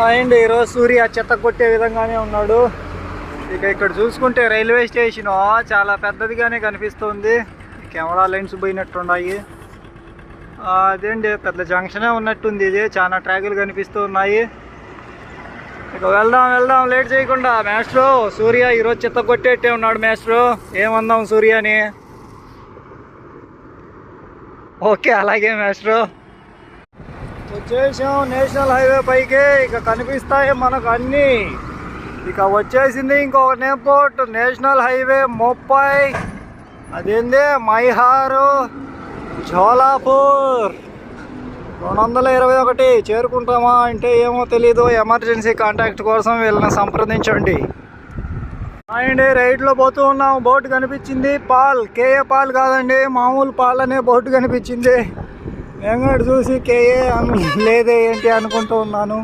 And ఈరోజు సూర్య చెత్త కొట్టే విధంగానే ఉన్నాడు. ఇక ఇక్కడ చూసుకుంటే రైల్వే స్టేషన్ చాలా పెద్దదిగానే కనిపిస్తుంది. కెమెరా లైన్స్ పోయినట్టున్నాయి. అదేంటి పెద్ద జంక్షనే ఉన్నట్టుంది. ఇది చాలా ట్రాకులు కనిపిస్తూ ఉన్నాయి. ఇక వెళ్దాం లేట్ చేయకుండా. మాస్టరు సూర్య ఈరోజు చెత్త కొట్టేట్టే ఉన్నాడు. మాస్టరు ఏమందాం సూర్యని? ఓకే అలాగే మాస్టరు. వచ్చేసాం నేషనల్ హైవే పైకి. ఇక కనిపిస్తాయి మనకు అన్నీ. ఇక వచ్చేసింది ఇంకొక ఎయిర్పోర్ట్, నేషనల్ హైవే 30. అదేంది మైహారు ఝోలాపూర్ 221. చేరుకుంటామా అంటే ఏమో తెలీదు. ఎమర్జెన్సీ కాంటాక్ట్ కోసం వీళ్ళని సంప్రదించండి. అండ్ రైడ్లో పోతూ ఉన్నాం. బోట్ కనిపించింది. పాల్, కేఏ పాల్ కాదండి, మామూలు పాల్ అనే బోట్ కనిపించింది. నేను చూసి కేఏ లేదే ఏంటి అనుకుంటూ ఉన్నాను.